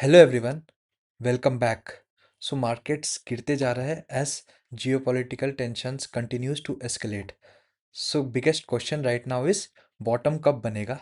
Hello everyone, welcome back. So markets गिरते जा रहे हैं as geopolitical tensions continues to escalate. So biggest question right now is bottom कब बनेगा।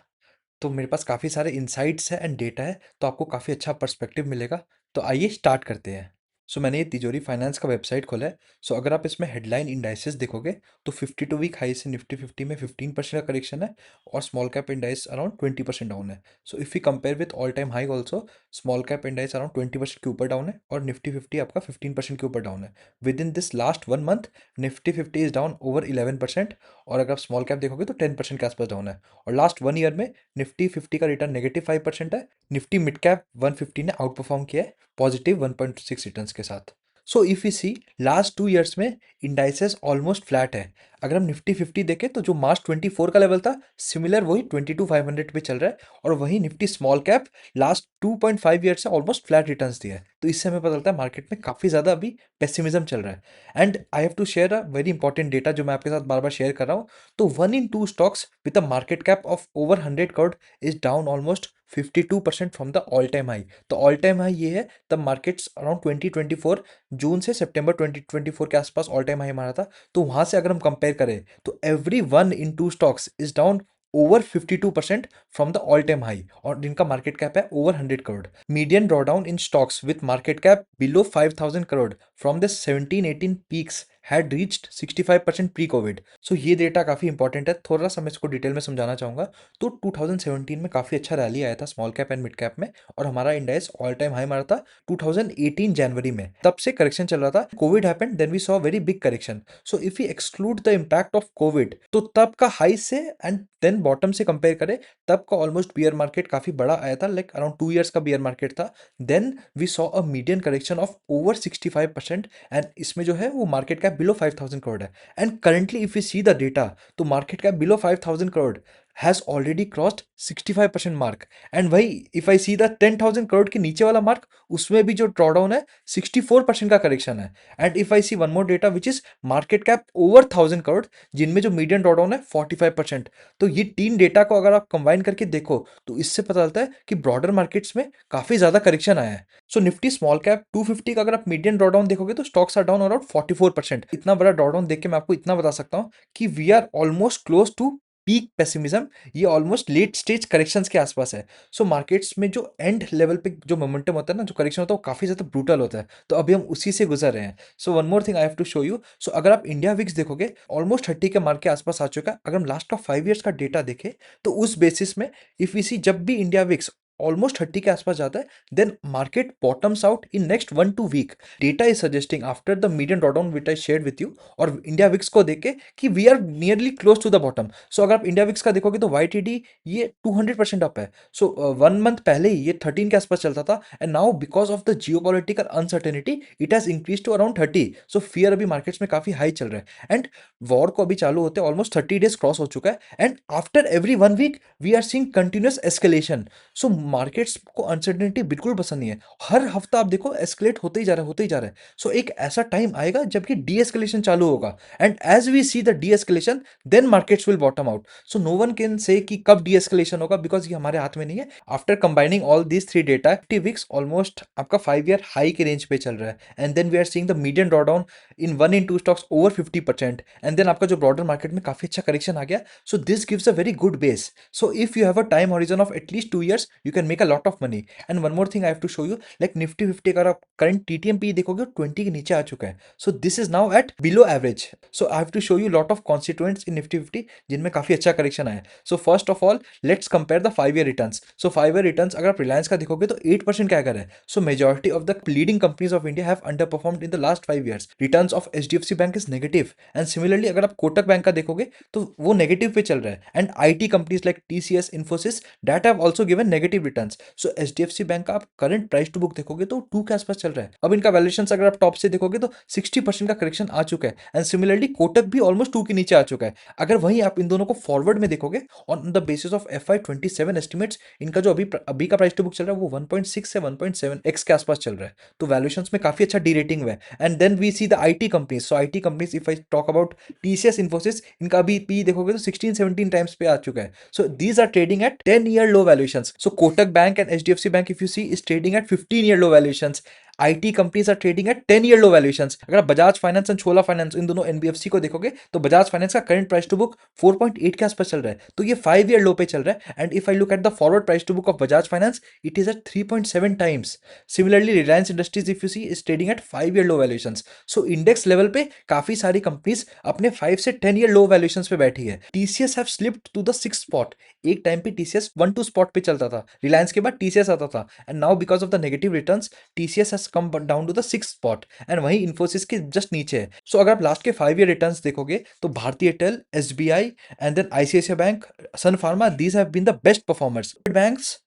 तो मेरे पास काफ़ी सारे इंसाइट्स हैं एंड डेटा है, तो आपको काफ़ी अच्छा पर्सपेक्टिव मिलेगा। तो आइए स्टार्ट करते हैं। सो मैंने ये तिजोरी फाइनेंस का वेबसाइट खोला है। सो अगर आप इसमें हेडलाइन इंडाइसेस देखोगे तो 52 वीक हाई से निफ्टी 50 में 15% का करेक्शन है और small cap indices around 20% down है। So if you compare with all time high also, small cap indices around 20% के ऊपर डाउन है और निफ्टी 50 आपका 15% के ऊपर डाउन है। With in this last 1 month Nifty 50 is down over 11% और अगर आप स्मॉल कैप देखोगे तो 10% के आसपास डाउन है। और लास्ट 1 ईयर में निफ्टी 50 का रिटर्न -5% है। निफ्टी मिड कैप 150 ने आउट परफॉर्म किया है पॉजिटिव 1.6 रिटर्न्स के साथ। So if you see last 2 years में इंडाइसेस ऑलमोस्ट फ्लैट है। अगर हम निफ्टी 50 देखें तो जो मार्च 24 का लेवल था सिमिलर वही 22,500 पे चल रहा है और वही Nifty small cap last 2.5 year से ऑलमोस्ट फ्लैट रिटर्न्स दिया है। तो इससे हमें पता चलता है मार्केट में काफ़ी ज़्यादा अभी पेसिमिज्म चल रहा है। And I have to share a very important data जो मैं आपके साथ बार बार शेयर कर रहा हूँ। तो 1 in 2 stocks with a market cap of over 100 crore is down almost 52% from the all time high. तो ऑल टाइम हाई ये है तब मार्केट्स अराउंड 2024 जून से सितंबर 2024 के आसपास ऑल टाइम हाई मारा था। तो वहां से अगर हम कंपेयर करें तो every 1 in 2 stocks is down over 52% from the all time high और जिनका मार्केट कैप है over 100 crore. Median drawdown in stocks with market cap below 5,000 crore from the 17-18 peaks had reached 65% pre covid. So ये data काफी important है, थोड़ा सा मैं इसको डिटेल में समझाना चाहूंगा। तो 2017 में काफी अच्छा रैली आया था small cap and mid cap में और हमारा इंडेक्स ऑल टाइम हाई मारा था 2018 जनवरी में। तब से करेक्शन चल रहा था, covid happened, then we saw very big correction. So if you exclude the impact of covid तो तब का हाई से एंड देन बॉटम से कंपेयर करें तब का ऑलमोस्ट बियर मार्केट काफी बड़ा आया था, लाइक अराउंड 2 ईयर्स का बियर मार्केट था। Then we saw a median correction of over 65% and इसमें जो है वो मार्केट कैप बिलो 5,000 करोड़ है। And currently if you see the data तो market cap below 5,000 crore has already crossed 65% mark. And वही if I see the 10,000 crore के नीचे वाला मार्क उसमें भी जो ड्रॉडाउन है 64% का करेक्शन है। And if I see one more data which is market cap over 1,000 crore जिनमें जो मीडियन ड्रॉडाउन है 45%। तो ये तीन डेटा को अगर आप कंबाइन करके देखो तो इससे पता चलता है कि ब्रॉडर मार्केट्स में काफी ज्यादा करेक्शन आया है। सो निफ्टी स्मॉल कैप 250 का अगर आप मीडियन ड्रॉडाउन देखोगे तो स्टॉक्स आर डाउन अराउंड 44%। इतना बड़ा ड्रॉडाउन देख के मैं आपको इतना बता सकता हूँ कि we are almost close to peak pessimism. ये ऑलमोस्ट लेट स्टेज करेक्शंस के आसपास है। सो मार्केट्स में जो एंड लेवल पे जो मोमेंटम होता है ना, जो करेक्शन होता है वो काफी ज्यादा ब्रूटल होता है। तो अभी हम उसी से गुजर रहे हैं। So one more thing I have to show you. So अगर आप इंडिया विक्स देखोगे ऑलमोस्ट 30 के मार्क के आसपास आ चुका है। अगर हम लास्ट ऑफ 5 ईयर्स का डेटा देखें तो उस बेसिस में इफ वी सी जब भी इंडिया विक्स ऑलमोस्ट 30 के आसपास जाता है then market bottoms out in next 1-2 week. Data is suggesting after the median drawdown which I shared with you और इंडिया विक्स को देख के कि we are nearly close to the bottom. So अगर आप इंडिया विक्स का देखोगे तो वाईटीडी ये 200% अप है। सो 1 मंथ पहले ही ये 13 के आसपास चलता था and now because of the geopolitical uncertainty it has increase to around 30। So fear अभी मार्केट्स में काफी हाई चल रहा है एंड वॉर को अभी चालू होते ऑलमोस्ट 30 डेज क्रॉस हो चुका है and after every 1 week we are seeing continuous escalation. So markets को अनसर्टेनिटी बिल्कुल पसंद नहीं है। हर हफ्ता आप देखो एस्केलेट होते ही जा रहा है, होते ही जा रहा है। सो एक ऐसा टाइम आएगा जबकि डी एस्केलेशन चालू होगा and as we see the de-escalation then markets will bottom out. So no one can say कि कब डी एस्केलेशन होगा बिकॉज ये हमारे हाथ में नहीं है। After combining all these three data 50 weeks almost आपका 5 ईयर हाई के रेंज पे चल रहा है and then we are seeing the median drawdown in 1-in-2 stocks over 50% and then आपका जो ब्रॉडर मार्केट में काफी अच्छा करेक्शन आ गया। So this gives a very good base. So if you have a time horizon of at least 2 years you can make a lot of money. And one more thing I have to show you, like Nifty 50 का आप current टीटीएमपी देखोगे 20 के नीचे आ चुका है। So this is now at below average. So I have to show you lot of constituents in Nifty 50 जिनमें काफी अच्छा करेक्शन आया है। So first of all let's compare the 5 year returns. So 5 year returns अगर आप रिलायंस का देखोगे तो 8% क्या कर है। सो majority of the leading companies of India have under performed in the last 5 years. Returns of HDFC bank is negative and similarly अगर आप कोटक बैंक का देखोगे तो वो नेगेटिव पे चल रहा है and IT companies like TCS Infosys that have also given negative returns. So HDFC bank का आप करंट प्राइस टू बुक देखोगे तो 2 के आसपास चल रहा है। अब इनका वैल्यूएशन अगर आप टॉप से देखोगे तो 60% का करेक्शन आ चुका है एंड सिमिलरली कोटक भी ऑलमोस्ट 2 के नीचे आ चुका है। अगर वहीं आप इन दोनों को फॉरवर्ड में देखोगे on the basis of FY27 estimates इनका जो अभी अभी का प्राइस टू बुक चल रहा है वो 1.6 से 1.7x के आसपास चल रहा है। तो वैल्यूएशंस में काफी अच्छा डी रेटिंग हुआ है and then we see the IT companies. So IT companies if I talk about TCS Infosys इनका अभी पी देखोगे तो 16-17 टाइम्स पे आ चुका है। So these are trading at 10 year low valuations. So Kotak Kotak Bank and HDFC Bank, if you see, is trading at 15-year low valuations. IT companies are trading at 10-year low valuations. अगर आप Bajaj finance and chhola finance इन दोनों NBFC को देखोगे तो Bajaj finance का current price to book 4.8 के आसपास चल रहा है, तो ये 5-year लो पे चल रहा है. And if I look at the forward price to book of Bajaj Finance, it is at 3.7 times. Similarly Reliance Industries if you see is trading at 5-year low valuations. So index level पे काफी सारी companies अपने 5 से 10-year लो valuations पे बैठी है. TCS have slipped to the 6th spot. एक time पे टीसीएस 1-2 स्पॉट पे चलता था, रिलायंस के बाद टीसीएस आता था, and now because of the negative returns TCS has come down to the 6th spot, and वही इन्फोसिस के जस्ट नीचे है. सो अगर आप लास्ट के 5-year रिटर्न्स देखोगे तो Bharti Airtel, SBI and then ICICI Bank, Sun Pharma, these have been the best performers. Banks,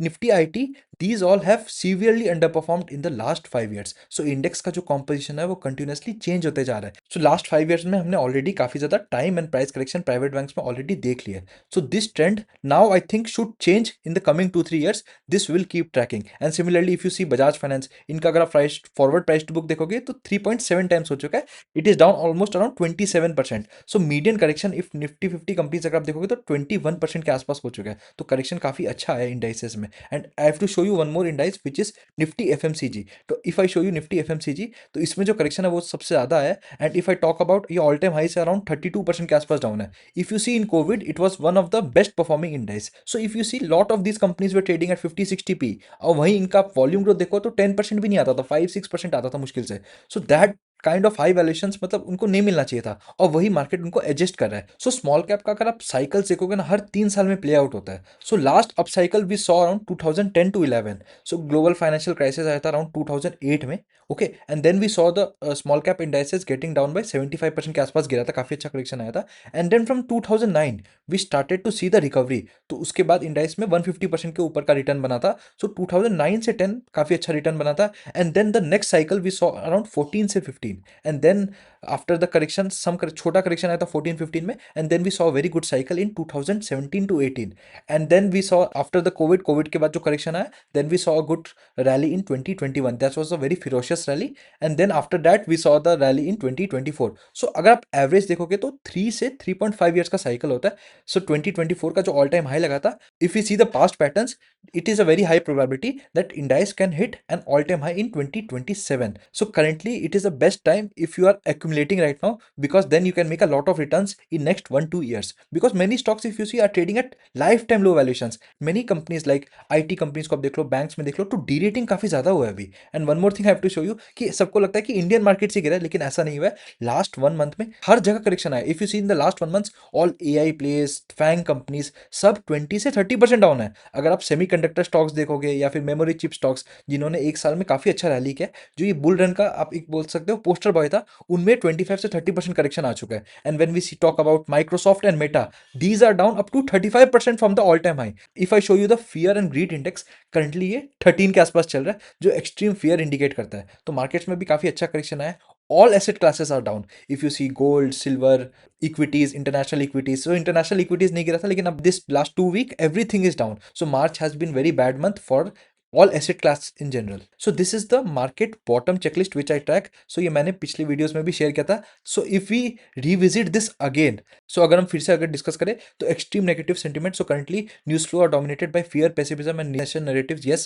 Nifty IT, these all have severely underperformed in the last 5 years. So index का जो composition है वो continuously change होते जा रहा है. So last 5 years में हमने ऑलरेडी काफी ज्यादा time and price correction private banks में ऑलरेडी देख लिया है. So this trend now I think should change in the coming 2-3 years. This will keep tracking. And similarly if you see Bajaj Finance, इनका अगर आप price forward price to book देखोगे तो 3.7 times हो चुका है. It is down almost around 27%. So median correction if Nifty 50 companies अगर आप देखोगे तो 21% के आसपास हो चुका है. तो करेक्शन काफी अच्छा है इंडाइसेस में. And I have to show you one more indices which is Nifty FMCG. तो if I show you Nifty FMCG, तो इसमें जो करेक्शन है वो सबसे ज्यादा है. And if I talk about, ये ऑल टाइम हाई से अराउंड 32% के आसपास डाउन है. If you see in covid it was one of the best performing indices. So if you see lot of these companies were trading at 50-60 P, और वहीं इनका volume growth देखो तो 10% भी नहीं आता था, 5-6% आता था मुश्किल से. So that kind of high valuations मतलब उनको नहीं मिलना चाहिए था, और वही मार्केट उनको एडजस्ट कर रहा है. सो स्मॉल कैप का अगर आप साइकिल देखोगे ना, हर 3 साल में प्ले आउट होता है. So last up cycle we saw around 2010 to 11. So global financial crisis आया था अराउंड 2008 में. Okay, and then we saw the small cap indices getting down by 75% के आसपास गिरा था, काफी अच्छा करेक्शन आया था. And then from 2009 we started to see the recovery. तो उसके बाद इंडाइस में 150% के ऊपर का रिटर्न बना था. सो 2009 से 10 काफी अच्छा रिटर्न बना था. And then the next cycle we saw around 14 से 15. And then after the correction some छोटा करेक्शन आया था 14-15 में. And then we saw very good cycle in 2017 to 18. And then we saw after the covid के बाद जो correction आया, then we saw a good rally in 2021. That was a very ferocious rally. And then after that we saw the rally इन 2024. सो अगर आप average देखोगे तो 3 से 3.5 years का साइकिल होता है. सो 2024 का जो ऑल टाइम हाई लगा था, if you see the past patterns, it is a very high probability that index can hit an all-time high in 2027. So currently it is the best time if you are accumulating right now, because then you can make a lot of returns in next 1-2 years. Because many stocks if you see are trading at lifetime low valuations. Many companies like IT companies को आप देख लो, banks में देख लो, तो de-rating काफी ज्यादा हुआ है अभी. And one more thing I have to show you कि सबको लगता है कि इंडियन मार्केट से गिरा है, लेकिन ऐसा नहीं हुआ है. लास्ट 1 month में हर जगह करेक्शन आया. If you see in the last 1 month all AI plays, FAANG companies सब 20 से 30% डाउन है. अगर आप सेमीकंडक्टर स्टॉक्स देखोगे या फिर मेमोरी चिप स्टॉक्स जिन्होंने एक साल में काफी अच्छा रैली किया, जो ये बुल रन का आप एक बोल सकते हो पोस्टर बॉय था, उनमें 25 से 30% करेक्शन आ चुका है. And when we see talk about Microsoft and Meta, these are down up to 35% from the all time high. If I show you the fear and greed index, currently ये 13 के आसपास चल रहा है, जो एक्सट्रीम फियर इंडिकेट करता है. तो मार्केट्स में भी काफी अच्छा करेक्शन आया. All asset classes are down. If you see gold, silver, equities, international equities. So international equities नहीं गिरा था, लेकिन अब this last 2 week everything is down. So March has been very bad month for all asset class in general. So this is the market bottom checklist which I track. So ये मैंने पिछले videos में भी share किया था. So if we revisit this again, so अगर हम फिर से अगर डिस्कस करें तो extreme negative sentiment. So currently news flow are dominated by fear, pessimism and nation narratives. Yes,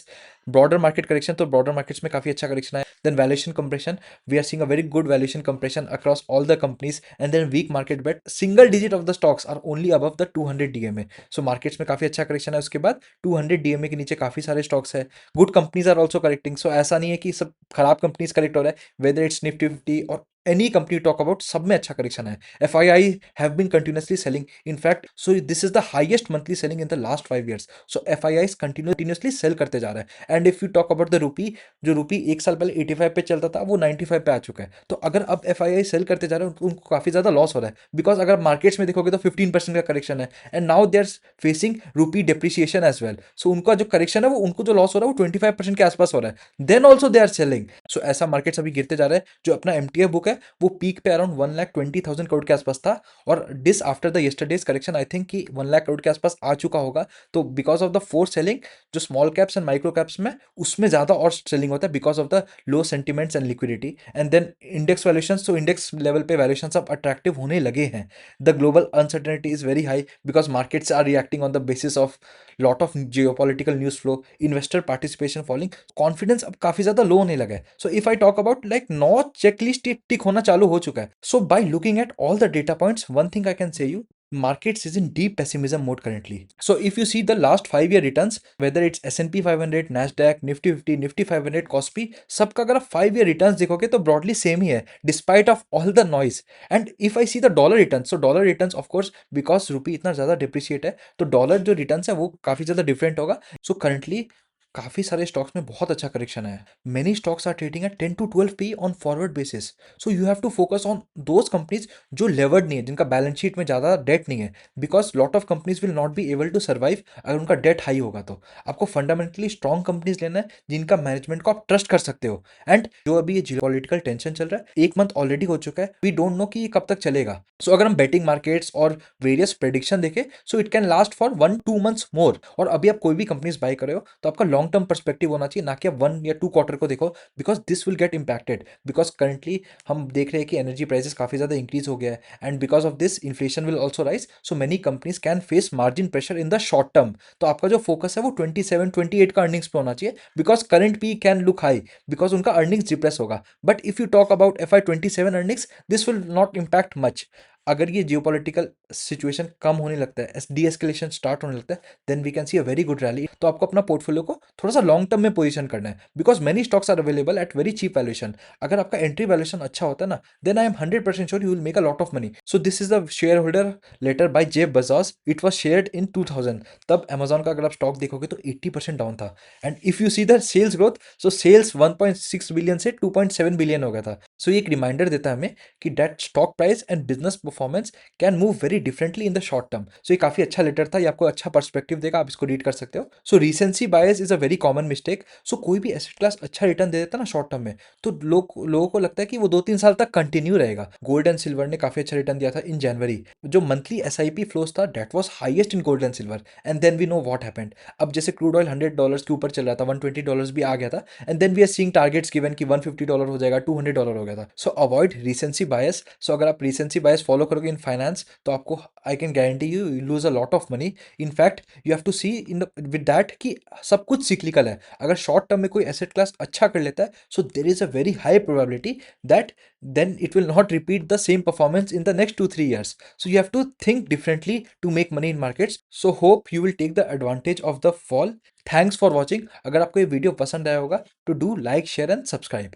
broader market correction, तो broader markets में काफी अच्छा correction आया. Then valuation compression, we are seeing a very good valuation compression across all the companies. And then weak market bet, single digit of the stocks are only above the 200 DMA. So markets में काफी अच्छा correction है. उसके बाद 200 DMA के नीचे काफी सारे स्टॉक्स है. Good companies are also correcting. So ऐसा नहीं है कि सब खराब कंपनीज करेक्ट हो रहा है. वेदर इट्स निफ्टी 50 और any company talk about, सब में अच्छा करेक्शन है. FII have been continuously selling. In fact, so this is the highest monthly selling in the last 5 years. So FIIs continuously sell करते जा रहा है. And if you talk about the rupee, जो रूपी एक साल पहले 85 पे चलता था, वो 95 पे आ चुका है. तो अगर अब FII सेल करते जा रहे हैं, उनको काफी ज्यादा लॉस हो रहा है. बिकॉज अगर मार्केट्स में देखोगे तो 15% का करेक्शन है. And now they are facing rupee depreciation as well. सो उनका जो करेक्शन है, वो उनको जो लॉस हो रहा है वो 25% के आसपास हो रहा है. Then also they are selling. So ऐसा मार्केट्स अभी गिरते जा रहा है. जो अपना MTF बुक है है वो पीक पे अराउंड 1,20,000 करोड़ के आसपास था, और this after the yesterday's correction I think कि 1 लाख करोड़ के आसपास आ चुका होगा। तो because of the force selling जो small caps and micro caps में, उसमें ज़्यादा और सेलिंग होता है because of the low sentiments and liquidity. And then index valuation, तो इंडेक्स लेवल पे वैल्यूशन अब अट्रैक्टिव होने लगे हैं। The global uncertainty is very high because markets are reacting on the basis of lot of geopolitical news flow, investor participation falling, confidence अब काफी ज्यादा लो होने लगा है। So if I talk about like नौ चेकलिस्ट टिक होना चालू हो चुका है। So by looking at all the data points, one thing I can say you, markets is in deep pessimism mode currently. So if you see the last 5 year returns, whether it's S&P 500, Nasdaq, Nifty 50, Nifty 500, Kospi, सबका अगर आप 5 year returns देखोगे तो broadly same ही है despite of all the noise. And if I see the dollar returns, so dollar returns of course because rupee इतना ज़्यादा depreciate है तो डॉलर जो रिटर्न्स है वो काफ़ी ज़्यादा डिफरेंट होगा। सो करंटली काफ़ी सारे स्टॉक्स में बहुत अच्छा करेक्शन है। Many stocks are trading at 10 to 12 P on forward basis. So you have to focus on those companies जो लेवर्ड नहीं है, जिनका बैलेंस शीट में ज़्यादा डेट नहीं है, because lot of companies will not be able to survive अगर उनका डेट हाई होगा। तो आपको फंडामेंटली स्ट्रॉन्ग कंपनीज लेना है जिनका मैनेजमेंट को आप ट्रस्ट कर सकते हो। एंड जो अभी ये जियोपॉलिटिकल टेंशन चल रहा है, 1 मंथ ऑलरेडी हो चुका है, वी डोंट नो कि ये कब तक चलेगा। सो अगर हम बेटिंग मार्केट्स और वेरियस प्रेडिक्शन देखें, so it can last for 1-2 months मोर। और अभी आप कोई भी कंपनीज बाय कर रहे हो तो आपका लॉन्ग टर्म परस्पेक्टिव होना चाहिए, ना कि आप 1 या 2 क्वार्टर को देखो, because this will get impacted. Because currently हम देख रहे हैं कि एनर्जी प्राइसेस काफ़ी ज़्यादा इंक्रीज हो गया है, and because of this inflation will also rise. So many companies can face margin pressure in the short term. तो आपका जो फोकस है वो 27-28 का अर्निंग्स पे होना चाहिए, because current P can look high because उनका अर्निंग्स डिप्रेस होगा। But if you talk about FY 27 earnings, this will not impact much. अगर ये जियोपॉलिटिकल सिचुएशन कम होने लगता है, डी एस्केलेशन स्टार्ट होने लगता है, then we can see a very good rally. तो आपको अपना पोर्टफोलियो को थोड़ा सा लॉन्ग टर्म में पोजीशन करना है, because many stocks are available at very cheap valuation. अगर आपका एंट्री वैल्यूएशन अच्छा होता है ना, then I am 100% sure you will make a lot of money. So this is the shareholder letter by Jeff Bezos, it was shared in 2000। तब Amazon का अगर आप स्टॉक देखोगे तो 80% डाउन था। And if you see the sales growth, so sales 1.6 billion से 2.7 billion हो गया था। सो ये एक रिमाइंडर देता है हमें कि that stock price and business performance can move very differently in the short term. So ये काफी अच्छा लेटर था, ये आपको अच्छा पर्सपेक्टिव देगा, आप इसको रीड कर सकते हो। So recency bias is a very common mistake. So कोई भी एसेट क्लास अच्छा रिटर्न दे देता है ना शॉर्ट टर्म में, तो लोगों को लगता है कि वो 2-3 साल तक कंटिन्यू रहेगा। गोल्ड एंड सिल्वर ने काफी अच्छा रिटर्न दिया था इन जनवरी। जो मंथली SIP फ्लोस था that was highest in gold and silver, and then we know what happened. अब जैसे क्रूड ऑयल $100 के ऊपर चल रहा था, $120 भी आ गया था, and then we are seeing targets given कि $150 हो जाएगा, $200 हो गया था। सो अवॉइड रिसेंसी बायस। सो अगर आप रिसेंसी बायस फॉलो करोगे इन फाइनेंस, तो आपको I can guarantee you lose a lot of money. In fact you have to see in with that कि सब कुछ सिक्लिकल है। अगर शॉर्ट टर्म में कोई एसेट क्लास अच्छा कर लेता है, so there is a very high probability that then it will not repeat the same performance in the next 2-3 years. So you have to think differently to make money in markets. So hope you will take the advantage of the fall. Thanks for watching. अगर आपको ये video पसंद आया होगा तो do like, share and subscribe.